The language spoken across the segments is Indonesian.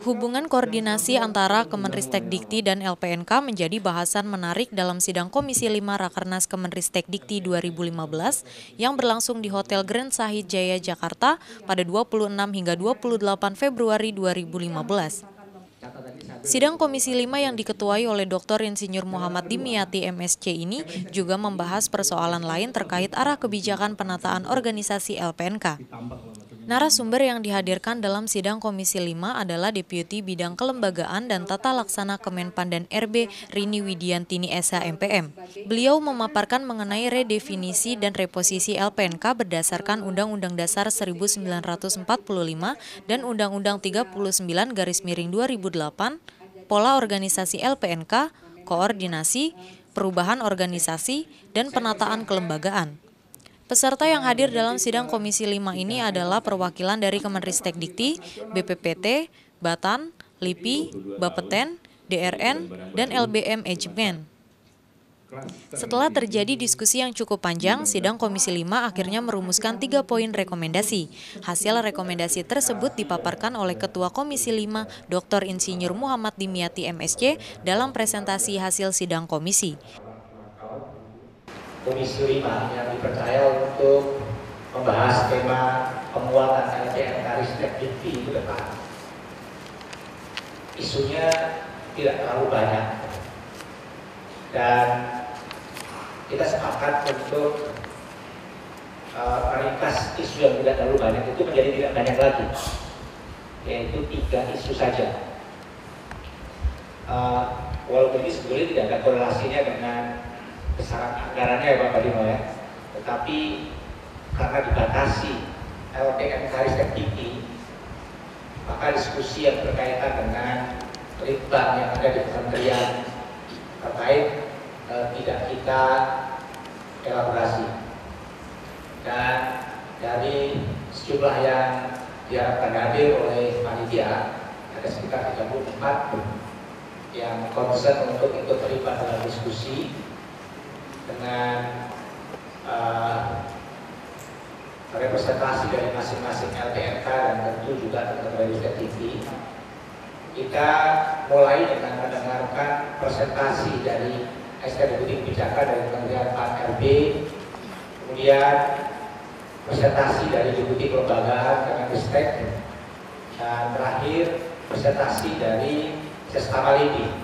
Hubungan koordinasi antara Kemenristek-Dikti dan LPNK menjadi bahasan menarik dalam sidang Komisi 5 Rakernas Kemenristek-Dikti 2015 yang berlangsung di Hotel Grand Sahid Jaya, Jakarta pada 26 hingga 28 Februari 2015. Sidang Komisi 5 yang diketuai oleh Dr. Insinyur Muhammad Dimyati MSc ini juga membahas persoalan lain terkait arah kebijakan penataan organisasi LPNK. Narasumber yang dihadirkan dalam sidang Komisi 5 adalah Deputi Bidang Kelembagaan dan Tata Laksana Kemenpan dan RB Rini Widiantini SH MPM. Beliau memaparkan mengenai redefinisi dan reposisi LPNK berdasarkan Undang-Undang Dasar 1945 dan Undang-Undang 39/2008, pola organisasi LPNK, koordinasi, perubahan organisasi, dan penataan kelembagaan. Peserta yang hadir dalam sidang Komisi 5 ini adalah perwakilan dari Kemenristek-Dikti, BPPT, Batan, LIPI, Bapeten, DRN, dan LBM Eijkman. Setelah terjadi diskusi yang cukup panjang, sidang Komisi 5 akhirnya merumuskan 3 poin rekomendasi. Hasil rekomendasi tersebut dipaparkan oleh Ketua Komisi 5, Dr. Insinyur Muhammad Dimyati MSc dalam presentasi hasil sidang komisi. Komisi 5 yang dipercaya untuk membahas tema penguatan LPNK Ristek-Dikti ke depan. Isunya tidak terlalu banyak dan kita sepakat untuk meringkas isu yang tidak terlalu banyak itu menjadi tidak banyak lagi, yaitu 3 isu saja. Walaupun ini sebetulnya tidak ada korelasinya dengan besaran anggarannya ya Pak Badino ya, tetapi karena dibatasi LPNK Ristek-Dikti, maka diskusi yang berkaitan dengan litbang yang ada di kementerian terkait tidak kita elaborasi. Dan dari sejumlah yang diharapkan hadir oleh panitia, ada sekitar 34 yang concern untuk ikut terlibat dalam diskusi dengan representasi dari masing-masing LPNK dan tentu juga teman-teman Ristek-Dikti. Kita mulai dengan mendengarkan presentasi dari SK Deputi Kebijakan dari Kementerian Pan-RB, kemudian presentasi dari Deputi Kelembagaan Kemenristek, dan terakhir presentasi dari Seskama LIPI.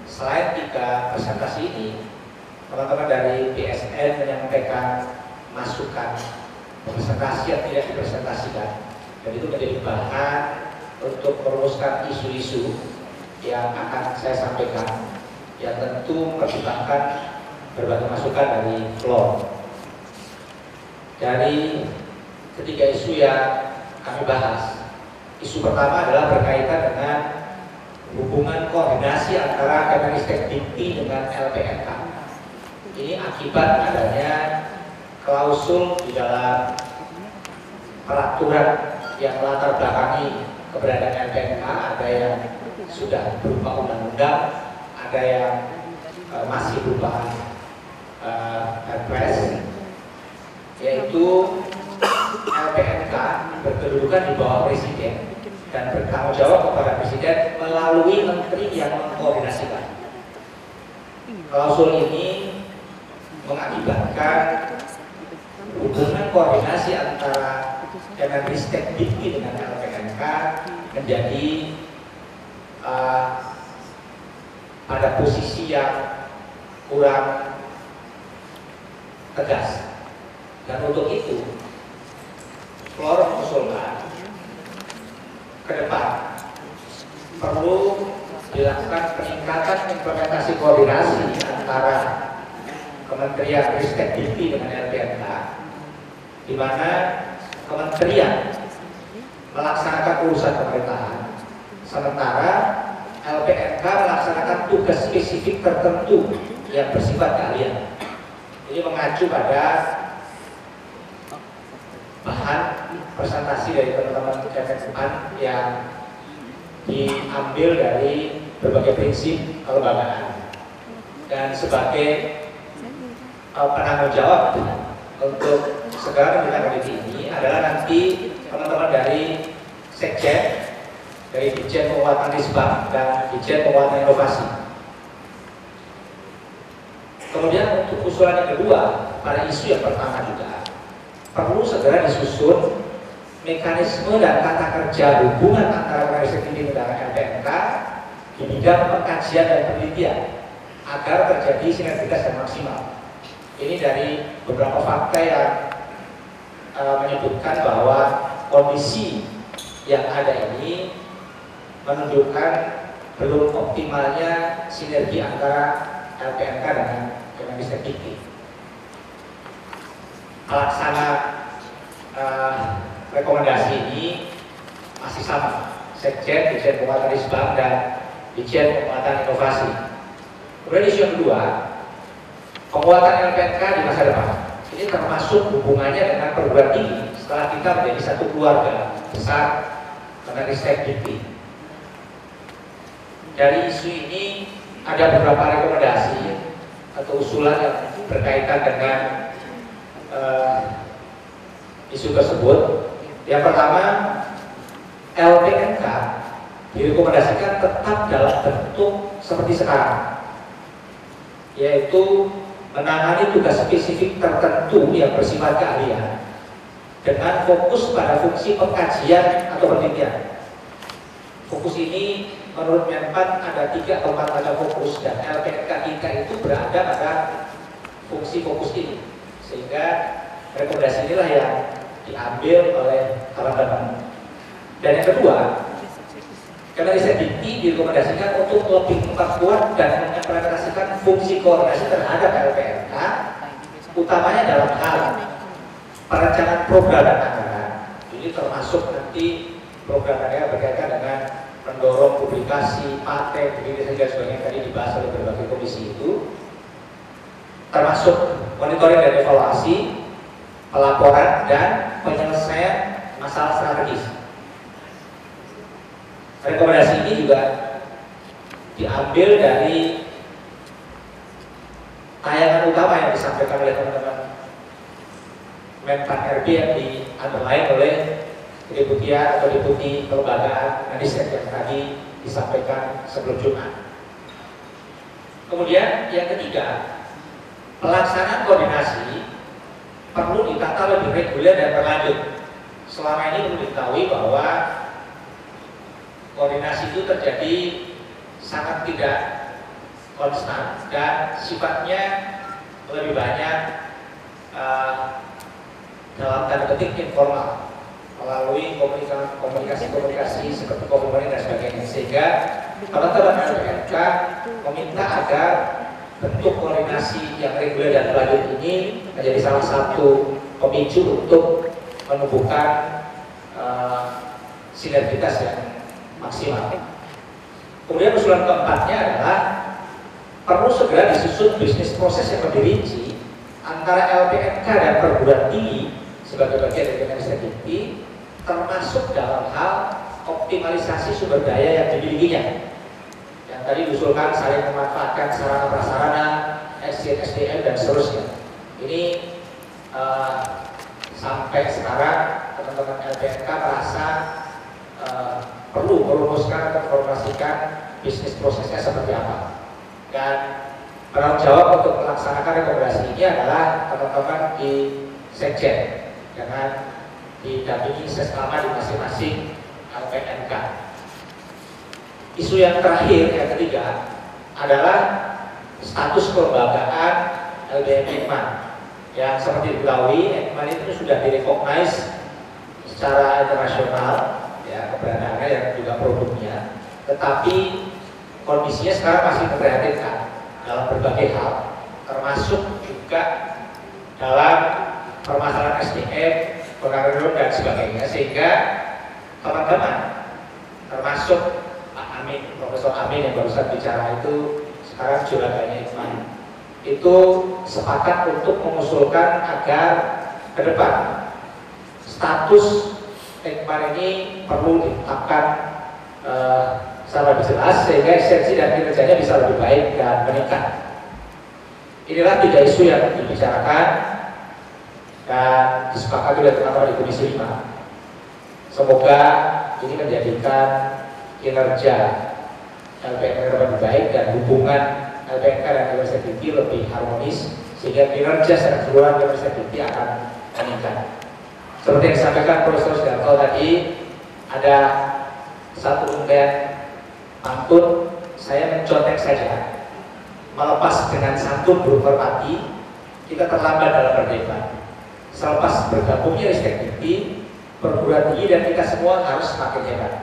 Selain 3 presentasi ini, teman-teman dari BSN menyampaikan masukan presentasi yang tidak dipresentasikan, dan itu menjadi bahan untuk merumuskan isu-isu yang akan saya sampaikan, yang tentu mempertimbangkan berbagai masukan dari floor. Dari 3 isu yang kami bahas, isu pertama adalah berkaitan dengan hubungan koordinasi antara Kemenristek-Dikti dengan LPNK. Ini akibat adanya klausul di dalam peraturan yang melatar belakangi keberadaan LPNK, ada yang sudah berupa undang-undang, ada yang masih berupa Perpres, yaitu LPNK berkedudukan di bawah Presiden dan bertanggung jawab kepada Presiden melalui menteri yang mengkoordinasikan. Klausul ini mengakibatkan hubungan koordinasi antara Kemenristek-Dikti dengan LPNK menjadi pada posisi yang kurang tegas, dan untuk itu Flora mengusulkan ke depan perlu dilakukan peningkatan implementasi koordinasi antara Kementerian Ristek-Dikti dengan LPNK, di mana kementerian melaksanakan urusan pemerintahan, sementara LPNK melaksanakan tugas spesifik tertentu yang bersifat keahlian. Ini mengacu pada bahan presentasi dari teman-teman Kemenpan yang diambil dari berbagai prinsip kelembagaan. Dan sebagai penanggung jawab untuk segala tindakan ini adalah nanti teman-teman dari Sekjen, dari Ditjen Penguatan Risbang dan Ditjen Penguatan Inovasi. Kemudian untuk usulan yang kedua, pada isu yang pertama juga perlu segera disusun mekanisme dan tata kerja hubungan antara Kemenristek Dikti dengan LPNK di bidang pengkajian dan penelitian agar terjadi sinergitas yang maksimal. Ini dari beberapa fakta yang menyebutkan bahwa kondisi yang ada ini menunjukkan belum optimalnya sinergi antara LPNK dengan Kemenristek Dikti. Pelaksana rekomendasi ini masih sama, Sekjen, Ditjen Penguatan Risbang dan Ditjen Penguatan Inovasi. Kemudian isu yang kedua, penguatan LPNK di masa depan. Ini termasuk hubungannya dengan perguruan tinggi setelah kita menjadi satu keluarga besar Kemenristek Dikti. Dari isu ini ada beberapa rekomendasi atau usulan yang berkaitan dengan isu tersebut. Yang pertama, LPNK direkomendasikan tetap dalam bentuk seperti sekarang, yaitu menangani tugas spesifik tertentu yang bersifat keahlian dengan fokus pada fungsi pengkajian atau penelitian. Fokus ini menurut Menpan ada 3 atau 4 macam fokus, dan LPNK kita itu berada pada fungsi fokus ini, sehingga rekomendasi inilah yang diambil oleh teman-teman. Dan yang kedua, Kemenristek Dikti direkomendasikan untuk lebih memperkuat dan mengimplementasikan fungsi koordinasi terhadap LPNK, utamanya dalam hal perencanaan program dan anggaran. Ini termasuk nanti program anggaran berkaitan dengan mendorong publikasi, paten, dan sebagainya tadi dibahas oleh berbagai komisi itu, termasuk monitoring dan evaluasi, pelaporan dan penyelesaian masalah strategis. Rekomendasi ini juga diambil dari tayangan utama yang disampaikan oleh teman-teman Menpan RB yang di-underline oleh Deputia atau Deputi Kelembagaan Menristek yang tadi disampaikan sebelum Jumat. Kemudian yang ketiga, pelaksanaan koordinasi perlu ditata lebih reguler dan berlanjut. Selama ini perlu diketahui bahwa koordinasi itu terjadi sangat tidak konstan dan sifatnya lebih banyak dalam tanda petik informal melalui komunikasi seperti komunikasi dan sebagainya, sehingga teman-teman LPNK meminta agar bentuk koordinasi yang reguler dan berlanjut ini menjadi salah satu pemicu untuk menumbuhkan sinergitas yang maksimal. Kemudian usulan keempatnya adalah perlu segera disusun bisnis proses yang lebih rinci antara LPNK dan perguruan tinggi sebagai bagian dari Kemenristek Dikti, termasuk dalam hal optimalisasi sumber daya yang dimilikinya. Yang tadi diusulkan saling memanfaatkan sarana prasarana, SDM dan seterusnya. Ini sampai sekarang teman-teman LPNK merasa perlu merumuskan dan formulasikan bisnis prosesnya seperti apa. Dan penanggung jawab untuk melaksanakan rekomendasi ini adalah teman-teman di Sekjen dengan didampingi sesama di masing-masing LPNK. Isu yang terakhir, yang ketiga, adalah status kelembagaan LBM Ekman yang seperti diketahui Ekman itu sudah direcognize secara internasional, ya, keberadaannya dan juga produknya, tetapi kondisinya sekarang masih memprihatinkan dalam berbagai hal, termasuk juga dalam permasalahan SDM, pengangguran dan sebagainya, sehingga teman-teman termasuk Pak Amin, Profesor Profesor Amin yang barusan bicara itu sekarang juraganya Iqman, itu sepakat untuk mengusulkan agar ke depan status Iqman ini perlu ditetapkan secara lebih jelas sehingga eksistensi dan kinerjanya bisa lebih baik dan meningkat. Inilah 3 isu yang dibicarakan dan disepakati oleh teman-teman di Komisi 5. Semoga ini menjadikan kinerja LPNK lebih baik dan hubungan LPNK dan Universitas Dikti lebih harmonis sehingga kinerja secara keseluruhan Universitas Dikti akan meningkat. Seperti yang disampaikan Profesor Sudarto tadi, ada satu ungkapan pantun, saya mencontek saja, melepas dengan santun berhormati, kita terlambat dalam berdebat. Selepas bergabungnya Ristek Dikti, perguruan tinggi dan kita semua harus semakin hebat.